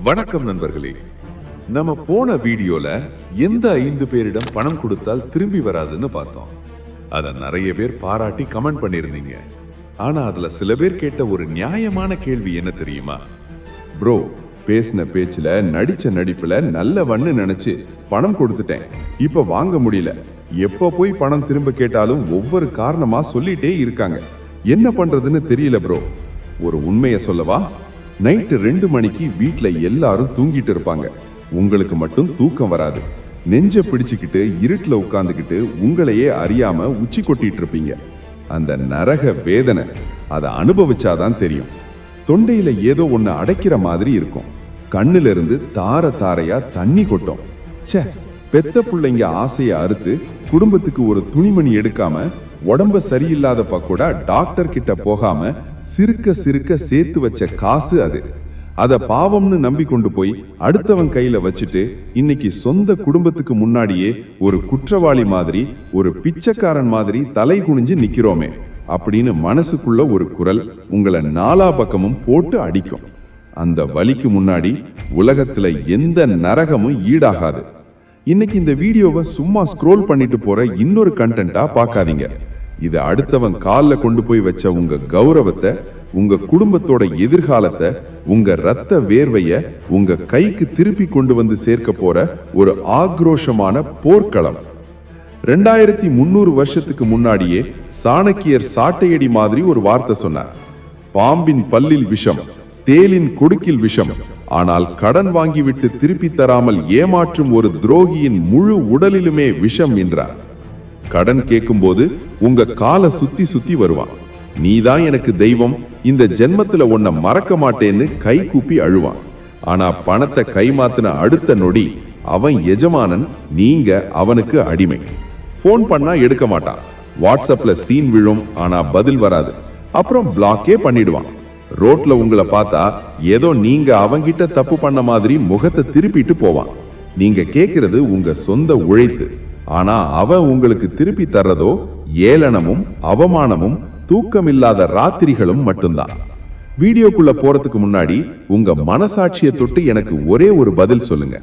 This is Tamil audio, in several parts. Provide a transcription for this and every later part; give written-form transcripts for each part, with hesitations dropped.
வணக்கம் நண்பர்களே. நம்ம போன வீடியோல எந்த 5 பேரிடம் பணம் கொடுத்தால் திரும்பி வராதுன்னு பார்த்தோம். அத நிறைய பேர் பாராட்டி கமெண்ட் பண்ணிருந்தீங்க. ஆனா அதுல சில பேர் கேட்ட ஒரு நியாயமான கேள்வி என்ன தெரியுமா? ப்ரோ, பேசின பேச்சுல நடிச்ச நடிப்புல நல்லவன்னு நினைச்சு பணம் கொடுத்துட்டேன், இப்ப வாங்க முடியல. எப்ப போய் பணம் திரும்ப கேட்டாலும் ஒவ்வொரு காரணமா சொல்லிட்டே இருக்காங்க, என்ன பண்றதுன்னு தெரியல ப்ரோ. ஒரு உண்மையை சொல்லவா? நைட்டு 2 மணிக்கு வீட்ல எல்லாரும் தூங்கிட்டு இருப்பாங்க, உங்களுக்கு மட்டும் தூக்கம் வராது. நெஞ்ச பிடிச்சுக்கிட்டு இருட்டுல உட்கார்ந்துக்கிட்டு உங்களையே அறியாம உச்சி கொட்டிட்டு இருப்பீங்க. அந்த நரக வேதனை அதை அனுபவிச்சாதான் தெரியும். தொண்டையில ஏதோ ஒண்ணு அடைக்கிற மாதிரி இருக்கும், கண்ணுல இருந்து தார தாரையா தண்ணி கொட்டும். ச்சே, பெத்த பிள்ளைங்க ஆசையை அறுத்து குடும்பத்துக்கு ஒரு துணிமணி எடுக்காம, உடம்ப சரியில்லாதப்ப கூட டாக்டர் கிட்ட போகாம சிறுக்க சிறுக்க சேர்த்து வச்ச காசு அது. அத பாவம்னு நம்பி கொண்டு போய் அடுத்தவன் கையில வச்சுட்டு இன்னைக்கு சொந்த குடும்பத்துக்கு முன்னாடியே ஒரு குற்றவாளி மாதிரி, ஒரு பிச்சைக்காரன் மாதிரி தலை குனிஞ்சு நிக்கிறோமே அப்படின்னு மனசுக்குள்ள ஒரு குரல் உங்களை நாலா பக்கமும் போட்டு அடிக்கும். அந்த வலிக்கு முன்னாடி உலகத்துல எந்த நரகமும் ஈடாகாது. இன்னைக்கு இந்த வீடியோவை சும்மா ஸ்க்ரோல் பண்ணிட்டு போற இன்னொரு கண்டென்ட்டா பார்க்காதீங்க. இது அடுத்தவன் காலில் கொண்டு போய் வச்ச உங்க கௌரவத்தை, உங்க குடும்பத்தோட எதிர்காலத்தை, உங்க ரத்த வேர்வைய உங்க கைக்கு திருப்பி கொண்டு வந்து சேர்க்க போற ஒரு ஆக்ரோஷமான போர்க்களம். 2300 வருஷத்துக்கு முன்னாடியே சாணக்கியர் சாட்டையடி மாதிரி ஒரு வார்த்தை சொன்னார். பாம்பின் பல்லில் விஷம், தேலின் கொடுக்கில் விஷம், ஆனால் கடன் வாங்கிவிட்டு திருப்பி தராமல் ஏமாற்றும் ஒரு துரோகியின் முழு உடலிலுமே விஷம் என்றார். கடன் கேட்கும்போது உங்க காலை சுத்தி சுத்தி வருவான். நீதான் எனக்கு தெய்வம், இந்த ஜென்மத்துல உன்னை மறக்க மாட்டேன்னு கை கூப்பி அழுவான். ஆனா பணத்தை கைமாத்தின அடுத்த நொடி அவன் எஜமானன், நீங்க அவனுக்கு அடிமை. போன் பண்ணா எடுக்க மாட்டான், வாட்ஸ்அப்ல சீன் விழும், ஆனா பதில் வராது. அப்புறம் பிளாக்கே பண்ணிடுவான். ரோட்ல உங்களை பார்த்தா ஏதோ நீங்க அவங்கிட்ட தப்பு பண்ண மாதிரி முகத்தை திருப்பிட்டு போவான். நீங்க கேட்கிறது உங்க சொந்த உழைப்பு, ஆனா அவன் உங்களுக்கு திருப்பி தர்றதோ ஏளனமும் அவமானமும் தூக்கமில்லாத ராத்திரிகளும் மட்டும்தான். வீடியோக்குள்ள போறதுக்கு முன்னாடி உங்க மனசாட்சியை தொட்டு எனக்கு ஒரே ஒரு பதில் சொல்லுங்க.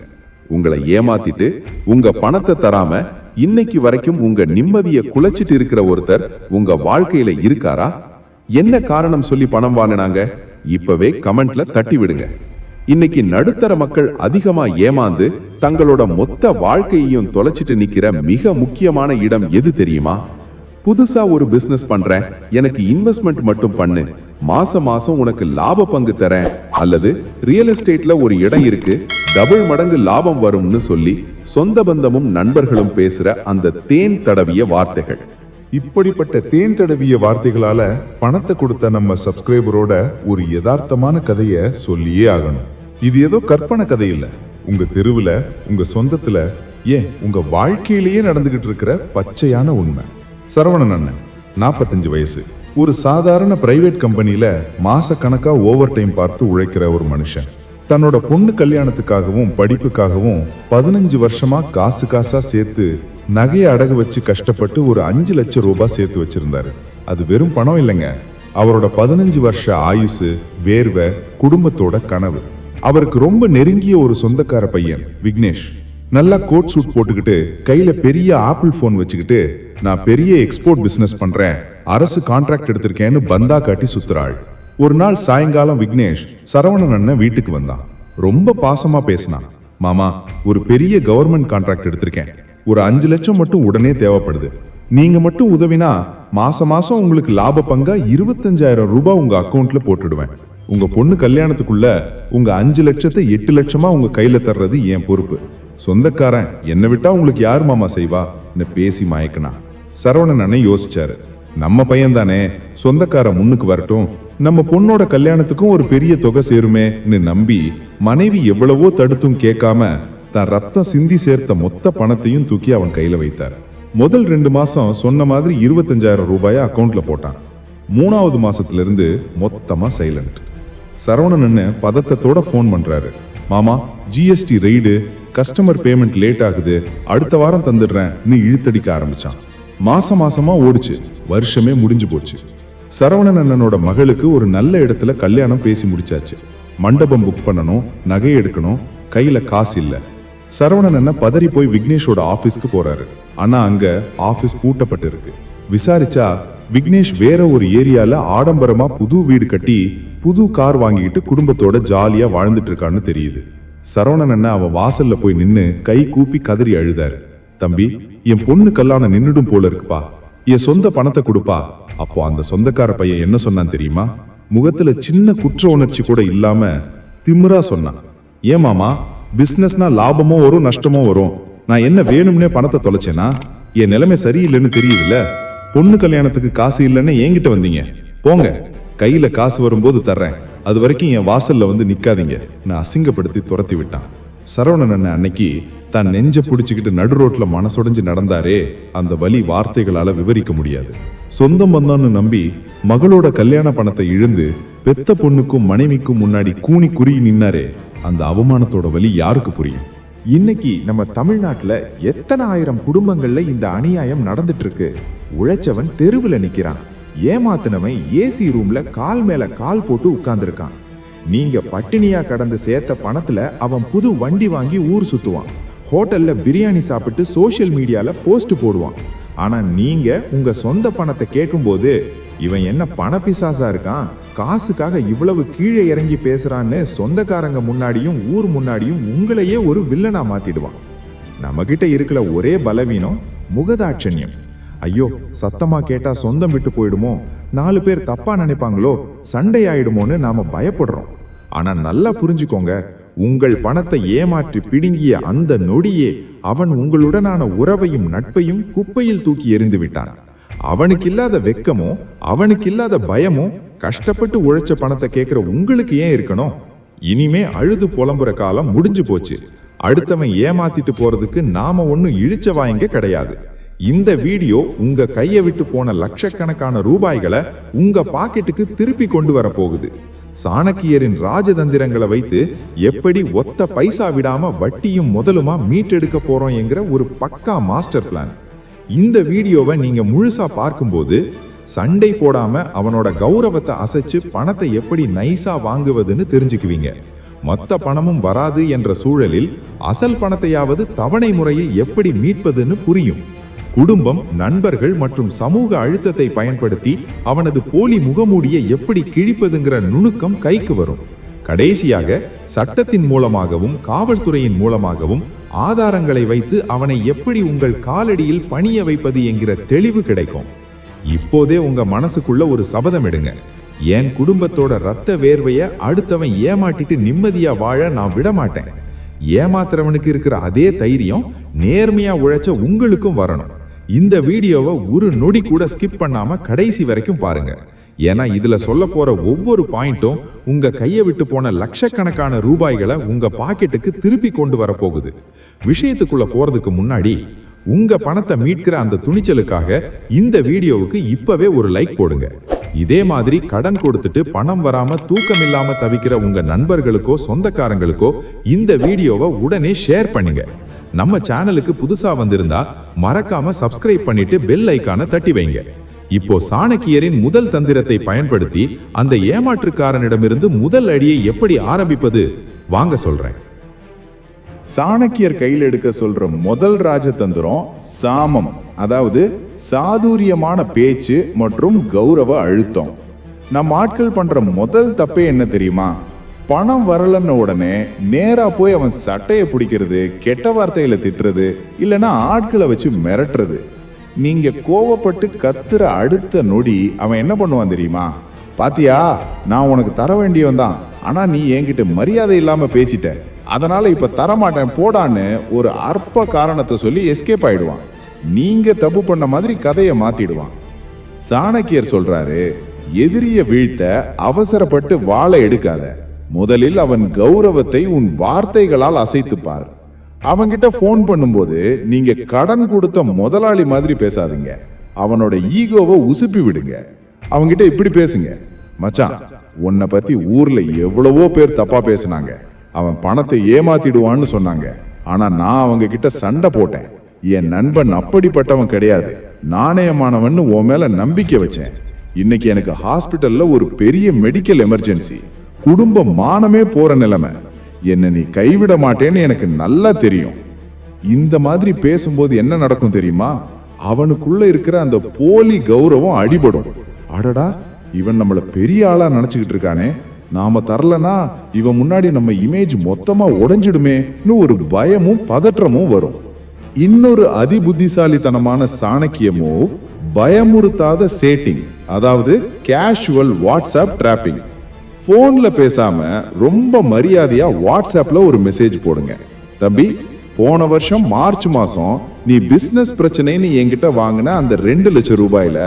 உங்களை ஏமாத்திட்டு உங்க பணத்தை தராம இன்னைக்கு வரைக்கும் உங்க நிம்மதியை குலைச்சிட்டு இருக்கிற ஒருத்தர் உங்க வாழ்க்கையில இருக்காரா? என்ன காரணம் சொல்லி பணம் வாங்கினாங்க? இப்பவே கமெண்ட்ல தட்டி விடுங்க. இன்னைக்கு நடுத்தர மக்கள் அதிகமா ஏமாந்து தங்களோட மொத்த வாழ்க்கையையும் தொலைச்சிட்டு நிக்கிற மிக முக்கியமான இடம் எது தெரியுமா? புதுசா ஒரு பிசினஸ் பண்றேன், எனக்கு இன்வெஸ்ட்மெண்ட் மட்டும் பண்ணு, மாசம் மாசம் உனக்கு லாப பங்கு தரேன், அல்லது ரியல் எஸ்டேட்ல ஒரு இடம் இருக்கு, டபுள் மடங்கு லாபம் வரும்னு சொல்லி சொந்த பந்தமும் நண்பர்களும் பேசுற அந்த தேன் தடவிய வார்த்தைகள். இப்படிப்பட்ட தேன் தடவிய வார்த்தைகளால பணத்தை கொடுத்த நம்ம சப்ஸ்கிரைபரோட ஒரு யதார்த்தமான கதைய சொல்லியே ஆகணும். இது ஏதோ கற்பனை கதை இல்ல, உங்க தெருவுல, உங்க சொந்தத்துல, ஏன் உங்க வாழ்க்கையிலேயே நடந்துகிட்டு இருக்கிற பச்சையான உண்மை. சரவணன் அண்ணன் 45 வயசு, ஒரு சாதாரண பிரைவேட் கம்பெனில மாச கணக்கா ஓவர் டைம் பார்த்து உழைக்கிற ஒரு மனுஷன். தன்னோட பொண்ணு கல்யாணத்துக்காகவும் படிப்புக்காகவும் 15 வருஷமா காசு காசா சேர்த்து நகையை அடகு வச்சு கஷ்டப்பட்டு ஒரு 5 லட்சம் ரூபாய் சேர்த்து வச்சிருந்தாரு. அது வெறும் பணம் இல்லைங்க, அவரோட 15 வருஷ ஆயுசு, வேர்வை, குடும்பத்தோட கனவு. அவருக்கு ரொம்ப நெருங்கிய ஒரு சொந்தக்கார பையன் விக்னேஷ், நல்லா கோட் சூட் போட்டுக்கிட்டு கையில பெரிய ஆப்பிள் போன் வச்சுக்கிட்டு, நான் பெரிய எக்ஸ்போர்ட் பிசினஸ் பண்றேன், அரசு கான்ட்ராக்ட் எடுத்திருக்கேன்னு பந்தா காட்டி சுத்துறாள். ஒரு நாள் சாயங்காலம் விக்னேஷ் சரவணன் அண்ணன் வீட்டுக்கு வந்தான். ரொம்ப பாசமா பேசினான். மாமா, ஒரு பெரிய கவர்மெண்ட் கான்ட்ராக்ட் எடுத்திருக்கேன், ஒரு 5 லட்சம் மட்டும் உடனே தேவைப்படுது, நீங்க மட்டும் உதவினா மாசம் மாசம் உங்களுக்கு லாப பங்கா 25,000 ரூபாய் உங்க அக்கௌண்ட்ல போட்டுடுவேன். உங்க பொண்ணு கல்யாணத்துக்குள்ள உங்க 5 லட்சத்தை 8 லட்சமா உங்க கையில தர்றது என் பொறுப்பு. சொந்தக்காரன் என்ன விட்டா உங்களுக்கு யார் மாமா செய்வா பேசி மயக்கினா. சரவணன் அண்ணன் யோசிச்சாரு, நம்ம பையன் தானே, சொந்தக்காரன் முன்னுக்கு வரட்டும், நம்ம பொண்ணோட கல்யாணத்துக்கும் ஒரு பெரிய தொகை சேருமேன்னு நம்பி மனைவி எவ்வளவோ தடுத்தும் கேட்காம தான் ரத்தம் சிந்தி சேர்த்த மொத்த பணத்தையும் தூக்கி அவன் கையில வைத்தார். முதல் 2 மாசம் சொன்ன மாதிரி 25,000 ரூபாயை அக்கௌண்ட்ல போட்டான். 3வது மாசத்துல இருந்து மொத்தமா சைலண்ட். சரவணன் அண்ணன் பதத்தத்தோட போன் பண்றாரு, மாமா GST raid, customer payment late ஆகுது, அடுத்த வாரம் தந்துடுறேன்னு இழுத்தடிக்க ஆரம்பிச்சான். மாசமா ஓடிச்சு, வருஷமே முடிஞ்சு போச்சு. சரவணன் அண்ணனோட மகளுக்கு ஒரு நல்ல இடத்துல கல்யாணம் பேசி முடிச்சாச்சு. மண்டபம் புக் பண்ணணும், நகை எடுக்கணும், கையில காசு இல்ல. சரவணன் அண்ணன் பதறி போய் விக்னேஷோட ஆபீஸ்க்கு போறாரு. ஆனா அங்க ஆபீஸ் பூட்டப்பட்டு இருக்கு. விசாரிச்சா விக்னேஷ் வேற ஒரு ஏரியால ஆடம்பரமா புது வீடு கட்டி புது கார் வாங்கிட்டு குடும்பத்தோட ஜாலியா வாழ்ந்துட்டு இருக்கான்னு தெரியுது. சரவணன் அண்ணன் அவன் வாசல்ல போய் நின்னு கை கூப்பி கதறி அழுதாரு. தம்பி, என் பொண்ணு கல்யாணம் நின்னுடும் போல இருக்குப்பா, என் சொந்த பணத்தை கொடுப்பா. அப்போ அந்த சொந்தக்கார பையன் என்ன சொன்னான் தெரியுமா? முகத்துல சின்ன குற்ற உணர்ச்சி கூட இல்லாம திமிரா சொன்னான், ஏன் மாமா, பிசினஸ்னா லாபமோ வரும் நஷ்டமோ வரும், நான் என்ன வேணும்னே பணத்தை தொலைச்சேனா? என் நிலைமை சரியில்லைன்னு தெரியுதுல்ல, பொண்ணு கல்யாணத்துக்கு காசு இல்லைன்னு என்கிட்ட வந்தீங்க, போங்க, கையில காசு வரும்போது தர்றேன், அது வரைக்கும் என் வாசல்ல வந்து நிக்காதீங்க நான் அசிங்கப்படுத்தி துரத்தி விட்டான். சரவணன் அண்ணன் அன்னைக்கு தான் நெஞ்ச பிடிச்சுக்கிட்டு நடு ரோட்ல மனசுடைஞ்சு நடந்தாரே, அந்த வலி வார்த்தைகளால விவரிக்க முடியாது. சொந்தம் வந்தான்னு நம்பி மகளோட கல்யாண பணத்தை இழந்து பெத்த பொண்ணுக்கும் மனைவிக்கும் முன்னாடி கூனி குறுகி நின்னாரே, அந்த அவமானத்தோட வலி யாருக்கு புரியும்? இன்னைக்கு நம்ம தமிழ்நாட்டுல எத்தனை ஆயிரம் குடும்பங்கள்ல இந்த அநியாயம் நடந்துட்டு இருக்கு. உழைச்சவன் தெருவுல நிக்கிறான், ஏமாத்தினவன் ஏசி ரூம்ல கால் மேல கால் போட்டு உட்கார்ந்துருக்கான். நீங்க பட்டினியா கடந்து சேர்த்த பணத்துல அவன் புது வண்டி வாங்கி ஊர் சுத்துவான், ஹோட்டல்ல பிரியாணி சாப்பிட்டு சோசியல் மீடியால போஸ்ட் போடுவான். ஆனா நீங்க உங்க சொந்த பணத்தை கேட்கும்போது இவன் என்ன பணப்பிசாசா இருக்கான், காசுக்காக இவ்வளவு கீழே இறங்கி பேசுறான்னு சொந்தக்காரங்க முன்னாடியும் ஊர் முன்னாடியும் உங்களையே ஒரு வில்லனா மாத்திடுவான். நம்ம கிட்ட இருக்கிற ஒரே பலவீனம் முகதாட்சண்யம். ஐயோ, சத்தமா கேட்டா சொந்தம் விட்டு போயிடுமோ, 4 பேர் தப்பா நினைப்பாங்களோ, சண்டை ஆயிடுமோன்னு நாம பயப்படுறோம். ஆனா நல்லா புரிஞ்சுக்கோங்க, உங்கள் பணத்தை ஏமாற்றி பிடுங்கிய அந்த நொடியே அவன் உங்களுடனான உறவையும் நட்பையும் குப்பையில் தூக்கி எறிந்து விட்டான். அவனுக்கு இல்லாத வெக்கமோ அவனுக்கு இல்லாத பயமோ கஷ்டப்பட்டு உழைச்ச பணத்தை கேட்கிற உங்களுக்கு ஏன் இருக்கணும்? இனிமே அழுது புலம்புற காலம் முடிஞ்சு போச்சு. அடுத்தவன் ஏமாத்திட்டு போறதுக்கு நாம ஒன்னும் இழிச்ச வாய்ங்க கிடையாது. இந்த வீடியோ உங்க கையை விட்டு போன லட்சக்கணக்கான ரூபாய்களை உங்க பாக்கெட்டுக்கு திருப்பி கொண்டு வர போகுது. சாணக்கியரின் ராஜதந்திரங்களை வைத்து எப்படி ஒத்த பைசா விடாம வட்டியும் முதலுமா மீட்டெடுக்க போறோம் என்கிற ஒரு பக்கா மாஸ்டர் பிளான். இந்த வீடியோவை நீங்க முழுசா பார்க்கும்போது சண்டை போடாம அவனோட கௌரவத்தை அசைச்சு பணத்தை எப்படி நைஸா வாங்குவதுன்னு தெரிஞ்சுக்குவீங்க. மொத்த பணமும் வராது என்ற சூழலில் அசல் பணத்தையாவது தவணை முறையில் எப்படி மீட்பதுன்னு புரியும். குடும்பம், நண்பர்கள் மற்றும் சமூக அழுத்தத்தை பயன்படுத்தி அவனது போலி முகமூடியை எப்படி கிழிப்பதுங்கிற நுணுக்கம் கைக்கு வரும். கடைசியாக சட்டத்தின் மூலமாகவும் காவல்துறையின் மூலமாகவும் ஆதாரங்களை வைத்து அவனை எப்படி உங்கள் காலடியில் பணிய வைப்பது என்கிற தெளிவு கிடைக்கும். இப்போதே உங்க மனசுக்குள்ள ஒரு சபதம் எடுங்க, என் குடும்பத்தோட ரத்த வேர்வைய அடுத்தவன் ஏமாட்டிட்டு நிம்மதியா வாழ நான் விட மாட்டேன். ஏமாத்துறவனுக்கு இருக்கிற அதே தைரியம் நேர்மையா உழைச்ச உங்களுக்கும் வரணும். இந்த வீடியோவை ஒரு நொடி கூட ஸ்கிப் பண்ணாம கடைசி வரைக்கும் பாருங்க. ஏன்னா இதுல சொல்ல போற ஒவ்வொரு பாயிண்ட்டும் உங்க கையை விட்டு போன லட்சக்கணக்கான ரூபாய்களை உங்க பாக்கெட்டுக்கு திருப்பி கொண்டு வர போகுது. விஷயத்துக்குள்ள போறதுக்கு முன்னாடி உங்க பணத்தை மீட்கிற அந்த துணிச்சலுக்காக இந்த வீடியோவுக்கு இப்பவே ஒரு லைக் போடுங்க. இதே மாதிரி கடன் கொடுத்துட்டு பணம் வராம தூக்கம் இல்லாம தவிக்கிற உங்க நண்பர்களுக்கோ சொந்தக்காரங்களுக்கோ இந்த வீடியோவை உடனே ஷேர் பண்ணுங்க. நம்ம சேனலுக்கு புதுசா வந்திருந்தா மறக்காம சப்ஸ்கிரைப் பண்ணிட்டு பெல் ஐகானை தட்டி வைங்க. இப்போ சாணக்கியரின் முதல் தந்திரத்தை பயன்படுத்தி அந்த ஏமாற்றுக்காரனிடமிருந்து முதல் அடியை எப்படி ஆரம்பிப்பது வாங்க சொல்றேன். சாணக்கியர் கையில் எடுக்க சொல்ற முதல் ராஜதந்திரம் சாமம், அதாவது சாதுரியமான பேச்சு மற்றும் கௌரவ அழுத்தம். நம்ம ஆட்கள் பண்ற முதல் தப்பே என்ன தெரியுமா? பணம் வரலன்னு உடனே நேரா போய் அவன் சட்டையை பிடிக்கிறது, கெட்ட வார்த்தையில திட்டுறது, இல்லைன்னா ஆட்களை வச்சு மிரட்டுறது. நீங்க கோவப்பட்டு கத்துற அடுத்த நொடி அவன் என்ன பண்ணுவான் தெரியுமா? பாத்தியா, நான் உனக்கு தர வேண்டியவன் தான், ஆனா நீ என்கிட்ட மரியாதை இல்லாம பேசிட்ட, அதனால இப்ப தரமாட்டேன் போடான்னு ஒரு அற்ப காரணத்தை சொல்லி எஸ்கேப் ஆயிடுவான். நீங்க தப்பு பண்ண மாதிரி கதையை மாத்திடுவான். சாணக்கியர் சொல்றாரு, எதிரிய வீழ்த்த அவசரப்பட்டு வாளை எடுக்காத, முதலில் அவன் கௌரவத்தை உன் வார்த்தைகளால் அசைத்துப்பார். அவன்கிட்ட போன் பண்ணும்போது நீங்க கடன் கொடுத்த முதலாளி மாதிரி பேசாதீங்க, அவனோட ஈகோவை உசுப்பி விடுங்க. அவன்கிட்ட இப்படி பேசுங்க, மச்சான், உன்னை பத்தி ஊர்ல எவ்வளவோ பேர் தப்பா பேசினாங்க, அவன் பணத்தை ஏமாத்திடுவான்னு சொன்னாங்க, ஆனா நான் அவங்க கிட்ட சண்டை போட்டேன். என் நண்பன் அப்படிப்பட்டவன் கிடையாது, நாணயமானவன் உன் மேல நம்பிக்கை வச்சேன். இன்னைக்கு எனக்கு ஹாஸ்பிட்டல்ல ஒரு பெரிய மெடிக்கல் எமர்ஜென்சி, குடும்ப மானமே போற நிலைமை. என்ன நீ கைவிட மாட்டேன்னு எனக்கு நல்லா தெரியும். இந்த மாதிரி பேசும்போது என்ன நடக்கும் தெரியுமா? அவனுக்குள்ள இருக்கிற அந்த போலி கௌரவம் அடிபடும். அடடா, இவன் நம்மள பெரிய ஆளா நினைச்சுக்கிட்டு இருக்கானே, நாம தரலனா இவன் முன்னாடி நம்ம இமேஜ் மொத்தமா உடைஞ்சிடுமேன்னு ஒரு பயமும் பதற்றமும் வரும். இன்னொரு அதிபுத்திசாலித்தனமான சாணக்கிய மூவ் பயமுறுத்தாத சேட்டிங், அதாவது கேஷுவல் வாட்ஸ்அப் டிராப்பிங். போன்ல பேசாம ரொம்ப மரியாதையா வாட்ஸ்அப்ல ஒரு மெசேஜ் போடுங்க. தம்பி, போன வருஷம் மார்ச் மாசம் நீ பிசினஸ் பிரச்சனைன்னு என்கிட்ட வாங்கின அந்த 2 லட்சம் ரூபாயில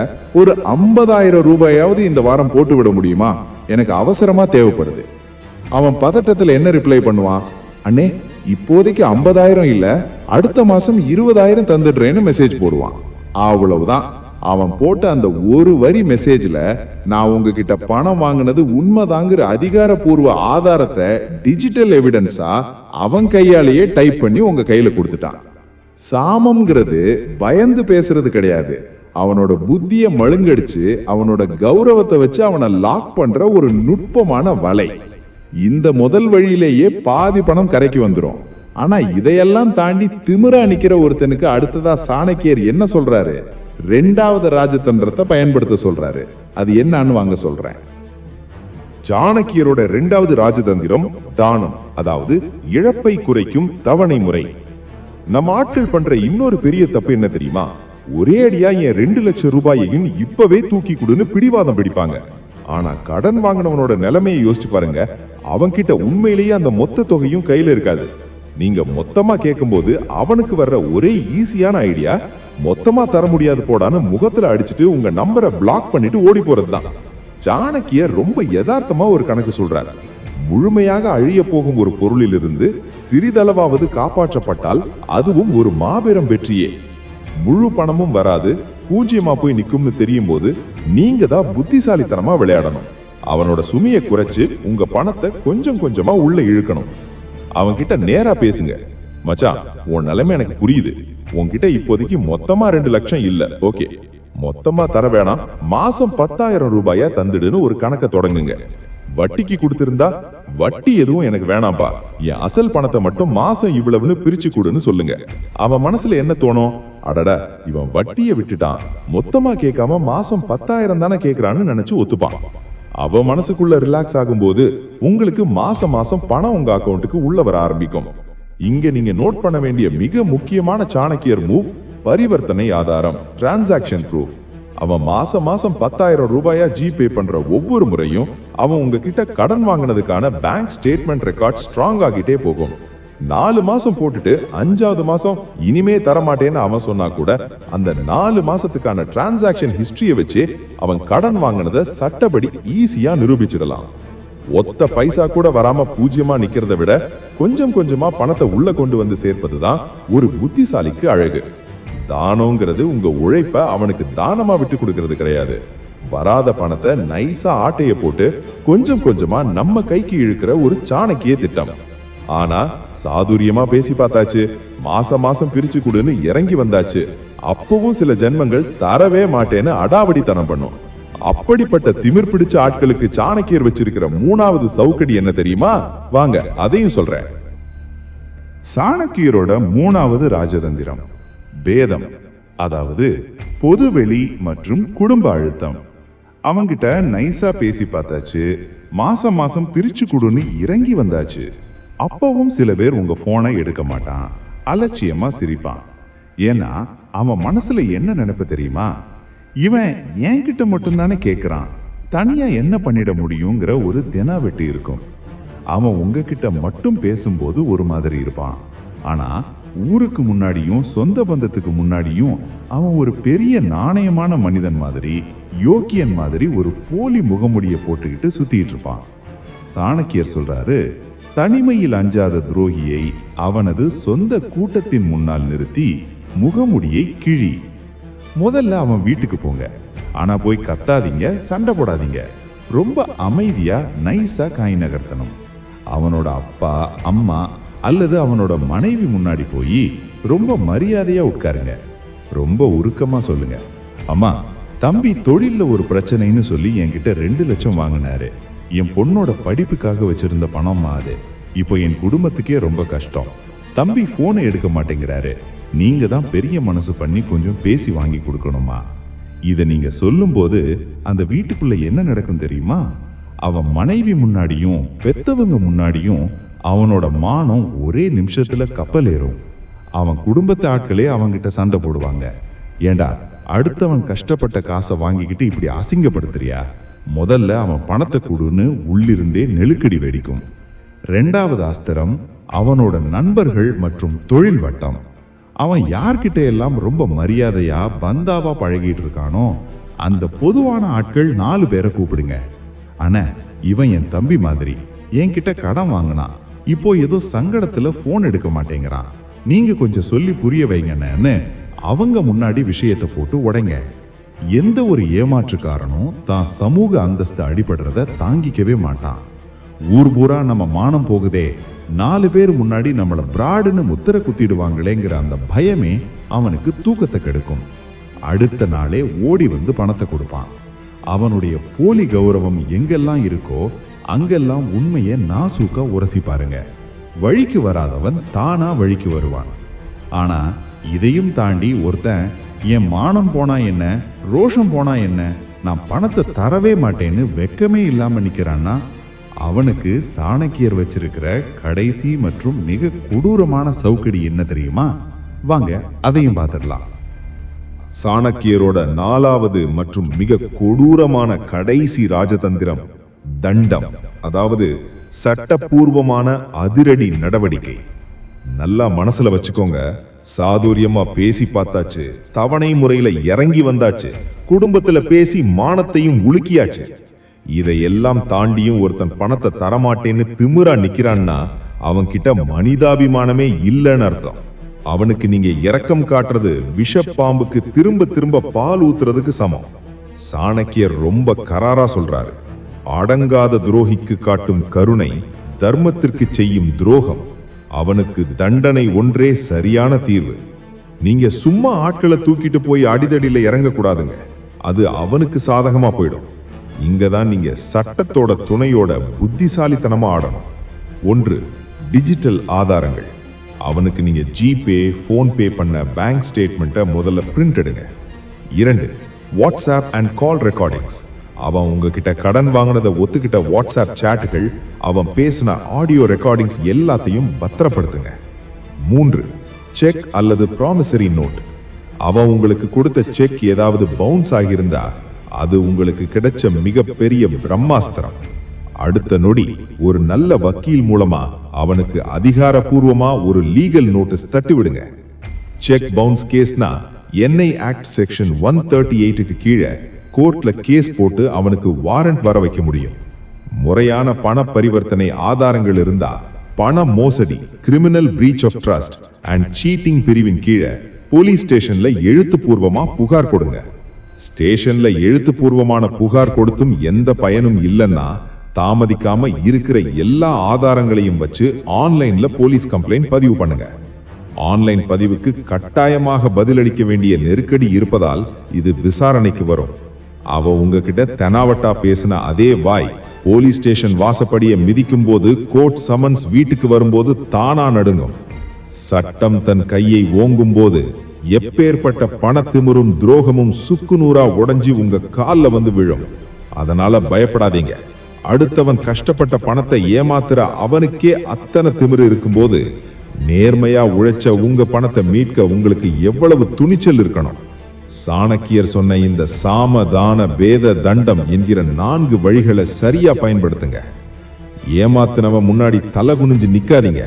ஒரு 50,000 ரூபாயாவது இந்த வாரம் போட்டு விட முடியுமா? எனக்கு அவசரமா தேவைப்படுது. அவன் பதட்டத்துல என்ன ரிப்ளை பண்ணுவான்? அண்ணே, இப்போதைக்கு 50,000 இல்ல, அடுத்த மாசம் 20,000 தந்துடுறேன்னு மெசேஜ் போடுவான். அவ்வளவுதான். அவன் போட்ட அந்த ஒரு வரி மெசேஜ்ல நான் உங்ககிட்ட பணம் வாங்கினது உண்மைதாங்கிற அதிகாரப்பூர்வ ஆதாரத்தை டிஜிட்டல் எவிடன்ஸா அவன் கையாலேயே டைப் பண்ணி உங்க கையில கொடுத்துட்டான். சாமம்ங்கிறது பயந்து பேசுறது கிடையாது. அவனோட புத்திய மழுங்கடிச்சு அவனோட கௌரவத்தை வச்சு அவனை லாக் பண்ற ஒரு நுட்பமான வலை. இந்த முதல் வழியிலேயே பாதி பணம் கரைக்கு வந்துடும். ஆனா இதையெல்லாம் தாண்டி திமிரா நிக்கிற ஒருத்தனுக்கு அடுத்ததா சாணக்கியர் என்ன சொல்றாரு? 2வது ராஜதந்திரத்தை பயன்படுத்த சொல்றாரு. அது என்னன்னு வாங்க சொல்றேன். சாணக்கியரோட 2வது ராஜதந்திரம் தானம், அதாவது இழப்பை குறைக்கும் தவணை முறை. நம்ம ஆட்கள் பண்ற இன்னொரு பெரிய தப்பு என்ன தெரியுமா? ஒரே அடியா என் 2 லட்சம் ரூபாயையும் இப்பவே தூக்கி கொடுன்னு பிடிவாதம் பிடிப்பாங்க. ஆனா கடன் வாங்கினவனோட நிலைமையை யோசிச்சு பாருங்க. அவன்கிட்ட உண்மையிலேயே அந்த மொத்த தொகையும் கையில இருக்காது. நீங்க மொத்தமா கேட்கும்போது அவனுக்கு வர்ற ஒரே ஈஸியான ஐடியா, மொத்தமா தர முடியாது போடான்னு முகத்துல அடிச்சுட்டு உங்க நம்பரை பிளாக் பண்ணிட்டு ஓடி போறதுதான். சாணக்கியர் ரொம்ப யதார்த்தமா ஒரு கணக்கு சொல்றாரு. முழுமையாக அழிய போகும் ஒரு பொருளிலிருந்து சிறிதளவாவது காப்பாற்றப்பட்டால் அதுவும் ஒரு மாபெரும் வெற்றியே. முழு பணமும் வராது, பூஜ்யமா போய் நிக்கும்னு தெரியும் போது நீங்க தான் புத்திசாலித்தனமா விளையாடணும். அவனோட சுமையை குறைச்சு உங்க பணத்தை கொஞ்சம் கொஞ்சமா உள்ள இழுக்கணும். அவன்கிட்ட நேரா பேசுங்க. மச்சான், உன் நிலைமை எனக்கு புரியுது. உன்கிட்ட இப்போதைக்கு மொத்தமா 2 லட்சம் இல்ல, ஓகே, மொத்தமா தர வேணாம், மாசம் 10,000 ரூபாயா தந்துடுன்னு ஒரு கணக்க தொடங்குங்க. வட்டிக்கு கொடுத்திருந்தா வட்டி எதுவும் எனக்கு வேணாம்பா, என் அசல் பணத்தை மட்டும் மாசம் இவ்வளவுன்னு பிரிச்சு கொடுன்னு சொல்லுங்க. அவன் மனசுல என்ன தோணும்? அடடா, இவன் வட்டியை விட்டுட்டான், மொத்தமா கேட்காம மாசம் 10,000 தானே கேட்கிறான்னு நினைச்சு ஒத்துப்பான். அவன் மனசுக்குள்ள ரிலாக்ஸ் ஆகும்போது உங்களுக்கு மாசம் மாசம் பணம் உங்க அக்கௌண்ட்டுக்கு உள்ள வர ஆரம்பிக்கும். இங்க நீங்க நோட் பண்ண வேண்டிய மிக முக்கியமான சாணக்கியர் மூவ் பரிவர்த்தனை ஆதாரம், டிரான்சாக்ஷன் ப்ரூஃப். அவன் மாசம் மாசம் 10,000 ரூபாயா ஜிபே பண்ற ஒவ்வொரு முறையும் அவன் உங்ககிட்ட கடன் வாங்கினதுக்கான பேங்க் ஸ்டேட்மெண்ட் ரெக்கார்ட் ஸ்ட்ராங் ஆகிட்டே போகும். 4 மாசம் போட்டுட்டு 5வது மாசம் இனிமே தரமாட்டேன்னு அவன் சொன்னா கூட அந்த 4 மாசத்துக்கான டிரான்சாக்ஷன் ஹிஸ்டரியை வச்சு அவன் கடன் வாங்கினதை சட்டப்படி ஈஸியா நிரூபிச்சிடலாம். ஒத்த பைசா கூட வராம பூஜ்யமா நிக்கிறத விட கொஞ்சம் கொஞ்சமா பணத்தை உள்ள கொண்டு வந்து சேர்ப்பதுதான் ஒரு புத்திசாலிக்கு அழகு. தானோங்கிறது உங்க உழைப்ப அவனுக்கு தானமா விட்டு கொடுக்கறது கிடையாது. வராத பணத்தை நைஸா ஆட்டைய போட்டு கொஞ்சம் கொஞ்சமா நம்ம கைக்கு இழுக்கிற ஒரு சாணக்கிய திட்டம். ஆனா சாதுரியமா பேசி பார்த்தாச்சு, மாசம் மாசம் பிரிச்சு கொடுன்னு இறங்கி வந்தாச்சு. அப்பவும் சில ஜென்மங்கள் தரவே மாட்டேன்னு அடாவடித்தனம் பண்ணும். அப்படிப்பட்ட திமிர் பிடிச்ச ஆட்களுக்கு சாணக்கியர் வச்சிருக்கிற 3வது சவுக்கடி என்ன தெரியுமா? வாங்க அதையும் சொல்றேன். சாணக்கியரோட 3வது ராஜதந்திரம் பேதம், அதாவது பொதுவெளி மற்றும் குடும்ப அழுத்தம். அவங்கிட்ட நைஸா பேசி பார்த்தாச்சு, மாசம் மாசம் பிரிச்சு கொடுன்னு இறங்கி வந்தாச்சு. அப்பவும் சில பேர் உங்க போனை எடுக்க மாட்டான், அலட்சியமா சிரிப்பான். ஏன்னா அவன் மனசுல என்ன நினைப்பு தெரியுமா? இவன் என்கிட்ட மட்டும்தானே கேட்கிறான், தனியா என்ன பண்ணிட முடியுங்கிற ஒரு தினா வெட்டி இருக்கும். அவன் உங்ககிட்ட மட்டும் பேசும்போது ஒரு மாதிரி இருப்பான், ஆனா ஊருக்கு முன்னாடியும் சொந்த பந்தத்துக்கு முன்னாடியும் அவன் ஒரு பெரிய நாணயமான மனிதன் மாதிரி, யோக்கியன் மாதிரி ஒரு போலி முகமுடிய போட்டுக்கிட்டு சுத்திட்டு இருப்பான். சாணக்கியர் சொல்றாரு, தனிமையில் அஞ்சாத துரோகியை அவனது சொந்த கூட்டத்தின் முன்னால் நிறுத்தி முகமுடியை கிழி. முதல்ல அவன் வீட்டுக்கு போங்க, ஆனா போய் கத்தாதீங்க, சண்டை போடாதீங்க. ரொம்ப அமைதியா நைஸா காய் நகர்த்தணும். அவனோட அப்பா அம்மா அல்லது அவனோட மனைவி முன்னாடி போய் ரொம்ப மரியாதையா உட்காருங்க. ரொம்ப உருக்கமா சொல்லுங்க, அம்மா தம்பி தொழில்ல ஒரு பிரச்சனைன்னு சொல்லி என்கிட்ட 2 லட்சம் வாங்கினாரு. என் பொண்ணோட படிப்புக்காக வச்சிருந்த பணம் அது. இப்போ என் குடும்பத்துக்கே ரொம்ப கஷ்டம். தம்பி போனை எடுக்க மாட்டேங்கிறாரு. நீங்க தான் பெரிய மனசு பண்ணி கொஞ்சம் பேசி வாங்கி கொடுக்கணுமா? இதை நீங்க சொல்லும்போது அந்த வீட்டுக்குள்ள என்ன நடக்கும் தெரியுமா? அவன் மனைவி முன்னாடியும் பெத்தவங்க முன்னாடியும் அவனோட மானம் ஒரே நிமிஷத்துல கப்பல் ஏறும். அவன் குடும்பத்து ஆட்களே அவன்கிட்ட சண்டை போடுவாங்க. ஏண்டா அடுத்தவன் கஷ்டப்பட்ட காசை வாங்கிக்கிட்டு இப்படி அசிங்கப்படுத்துறியா? முதல்ல அவன் பணத்தை கொடுன்னு உள்ளிருந்தே நெருக்கடி வெடிக்கும். 2வது அஸ்திரம் அவனோட நண்பர்கள் மற்றும் தொழில் வட்டம். அவன் யார்கிட்ட எல்லாம் ரொம்ப மரியாதையா பந்தாவா பழகிட்டு இருக்கானோ அந்த பொதுவான ஆட்கள் 4 பேரை கூப்பிடுங்க. ஆனா இவன் என் தம்பி மாதிரி என்கிட்ட கடன் வாங்கினான், இப்போ ஏதோ சங்கடத்துல போன் எடுக்க மாட்டேங்கிறான், நீங்க கொஞ்சம் சொல்லி புரிய வைங்கன்னு அவங்க முன்னாடி விஷயத்தை போட்டு உடைங்க. எந்த ஒரு ஏமாற்றுக்காரனும் தான் சமூக அந்தஸ்து அடிபடுறத தாங்கிக்கவே மாட்டான். ஊர் பூரா நம்ம மானம் போகுதே, 4 பேர் முன்னாடி நம்மள பிராடுன்னு முத்திர குத்திடுவாங்களேங்கிற அந்த பயமே அவனுக்கு தூக்கத்தை கெடுக்கும். அடுத்த நாளே ஓடி வந்து பணத்தை கொடுப்பான். அவனுடைய போலி கௌரவம் எங்கெல்லாம் இருக்கோ அங்கெல்லாம் உண்மையை நாசூக்கா உரசி பாருங்க. வழிக்கு வராதவன் தானா வழிக்கு வருவான். ஆனா இதையும் தாண்டி ஒருத்தன் என் மானம் போனா என்ன, ரோஷம் போனா என்ன, நான் பணத்தை தரவே மாட்டேன்னு வெக்கமே இல்லாம நிக்கிறான்னா அவனுக்கு சாணக்கியர் வச்சிருக்கிற கடைசி மற்றும் மிக கொடூரமான சவுக்கடி என்ன தெரியுமா? வாங்க அதையும் பார்த்துடலாம். சாணக்கியரோட 4வது மற்றும் மிக கொடூரமான கடைசி ராஜதந்திரம் தண்டம், அதாவது சட்டப்பூர்வமான அதிரடி நடவடிக்கை. நல்லா மனசுல வச்சுக்கோங்க. சாதுரியமா பேசி பார்த்தாச்சு, தவணை முறையில இறங்கி வந்தாச்சு, குடும்பத்துல பேசி மானத்தையும் உலுக்கியாச்சு. இதையெல்லாம் தாண்டியும் ஒருத்தன் பணத்தை தரமாட்டேன்னு திமிரா நிக்கிறான்னா அவன்கிட்ட மனிதாபிமானமே இல்லைன்னு அர்த்தம். அவனுக்கு நீங்க இரக்கம் காட்டுறது விஷப்பாம்புக்கு திரும்ப திரும்ப பால் ஊத்துறதுக்கு சமம். சாணக்கியர் ரொம்ப கராரா சொல்றாரு, அடங்காத துரோகிக்கு காட்டும் கருணை தர்மத்திற்கு செய்யும் துரோகம். அவனுக்கு தண்டனை ஒன்றே சரியான தீர்வு. நீங்க சும்மா ஆட்களை தூக்கிட்டு போய் அடிதடியில இறங்க கூடாதுங்க. அது அவனுக்கு சாதகமா போயிடும். இங்கதான் நீங்க சட்டத்தோட துணையோட புத்திசாலித்தனமா ஆடணும். 1. டிஜிட்டல் ஆதாரங்கள். அவனுக்கு நீங்க ஜிபே, போன்பே பண்ண பேங்க் ஸ்டேட்மெண்ட்டை முதல்ல பிரிண்ட் எடுங்க. 2. WhatsApp and call recordings. அவன் உங்ககிட்ட கடன் வாங்கினதை ஒத்துக்கிட்ட வாட்ஸ்அப் சாட்டுகள், அவன் பேசின ஆடியோ ரெக்கார்டிங்ஸ் எல்லாத்தையும் பத்திரப்படுத்துங்க. 3. செக் அல்லது ப்ராமிசரி நோட். அவன் உங்களுக்கு கொடுத்த செக் ஏதாவது பவுன்ஸ் ஆகியிருந்தா அது உங்களுக்கு கிடைச்ச மிகப்பெரிய பிரம்மாஸ்திரம். அடுத்த நொடி ஒரு நல்ல வக்கீல் மூலமா அவனுக்கு அதிகாரப்பூர்வமா ஒரு லீகல் நோட்டீஸ் தட்டி விடுங்க. செக் பவுன்ஸ் கேஸ்னா என்ஐ ஆக்ட் செக்ஷன் 138க்கு கீழே கோர்ட்ல கேஸ் போட்டு அவனுக்கு வாரண்ட் வர வைக்க முடியும். முறையான பண பரிவர்த்தனை ஆதாரங்கள் இருந்தா பண மோசடி, criminal breach of trust and cheating பிரிவின் கீழே போலீஸ் ஸ்டேஷன்ல எழுத்துப்பூர்வமா புகார் கொடுங்க. ஸ்டேஷன்ல எழுத்துப்பூர்வமான புகார் கொடுத்தும் எந்த பயனும் இல்லைன்னா தாமதிக்காம இருக்கிற எல்லா ஆதாரங்களையும் வச்சு ஆன்லைன்ல போலீஸ் கம்ப்ளைண்ட் பதிவு பண்ணுங்க. ஆன்லைன் பதிவுக்கு கட்டாயமாக பதிலளிக்க வேண்டிய நெருக்கடி இருப்பதால் இது விசாரணைக்கு வரும். அவ உங்ககிட்ட தெனாவட்டா பேசின அதே வாய் போலீஸ் ஸ்டேஷன் வாசப்படியை மிதிக்கும் போது, கோர்ட் சமன்ஸ் வீட்டுக்கு வரும்போது தானா நடுங்கும். சட்டம் தன் கையை ஓங்கும் போது எப்பேற்பட்ட பணத்திமிரும் துரோகமும் சுக்குநூறா உடைஞ்சி உங்க கால்ல வந்து விழும். அதனால பயப்படாதீங்க. அடுத்தவன் கஷ்டப்பட்ட பணத்தை ஏமாத்துற அவனுக்கே அத்தனை திமிரு இருக்கும்போது நேர்மையா உழைச்ச உங்க பணத்தை மீட்க உங்களுக்கு எவ்வளவு துணிச்சல் இருக்கணும். சாணக்கியர் சொன்ன இந்த சாம தான பேத தண்டம் என்கிற 4 வழிகளை சரியா பயன்படுத்துங்க. ஏமாத்தினவன் முன்னாடி தலை குனிஞ்சு நிக்காதீங்க.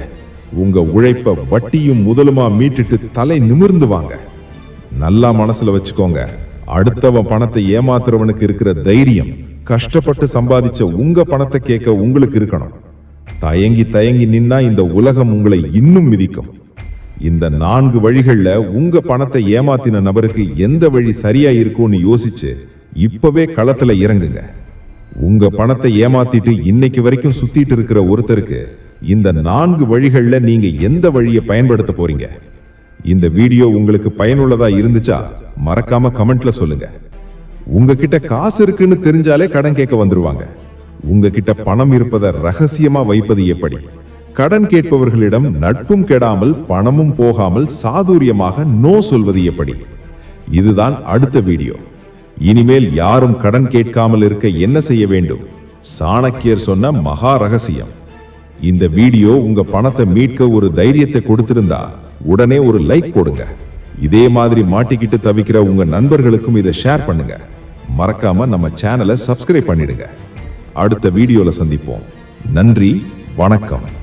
உங்க உழைப்ப வட்டியும் முதலுமா மீட்டுட்டு தலை நிமிர்ந்து வாங்க. நல்லா மனசுல வச்சுக்கோங்க, அடுத்தவன் பணத்தை ஏமாத்துறவனுக்கு இருக்கிற தைரியம் கஷ்டப்பட்டு சம்பாதிச்ச உங்க பணத்தை கேட்க உங்களுக்கு இருக்கணும். தயங்கி தயங்கி நின்னா இந்த உலகம் உங்களை இன்னும் மிதிக்கும். இந்த 4 வழிகள்ல உங்க பணத்தை ஏமாத்தின நபருக்கு எந்த வழி சரியா இருக்கும்னு யோசிச்சு இப்பவே களத்துல இறங்குங்க. உங்க பணத்தை ஏமாத்திட்டு இன்னைக்கு வரைக்கும் சுத்திட்டு இருக்கிற ஒருத்தருக்கு இந்த 4 வழிகள்ல நீங்க எந்த வழியை பயன்படுத்த போறீங்க? இந்த வீடியோ உங்களுக்கு பயனுள்ளதா இருந்துச்சா மறக்காம கமெண்ட்ல சொல்லுங்க. உங்ககிட்ட காசு இருக்குன்னு தெரிஞ்சாலே கடன் கேட்க வந்துருவாங்க. உங்ககிட்ட பணம் இருப்பதை ரகசியமா வைப்பது எப்படி? கடன் கேட்பவர்களிடம் நட்பும் கெடாமல் பணமும் போகாமல் சாதுரியமாக நோ சொல்வது எப்படி? இதுதான் அடுத்த வீடியோ. இனிமேல் யாரும் கடன் கேட்காமல் இருக்க என்ன செய்ய வேண்டும்? சாணக்கியர் சொன்ன மகா ரகசியம். இந்த வீடியோ உங்க பணத்தை மீட்க ஒரு தைரியத்தை கொடுத்திருந்தா உடனே ஒரு லைக் போடுங்க. இதே மாதிரி மாட்டிக்கிட்டு தவிக்கிற உங்க நண்பர்களுக்கும் இதை ஷேர் பண்ணுங்க. மறக்காம நம்ம சேனலை சப்ஸ்கிரைப் பண்ணிடுங்க. அடுத்த வீடியோல சந்திப்போம். நன்றி, வணக்கம்.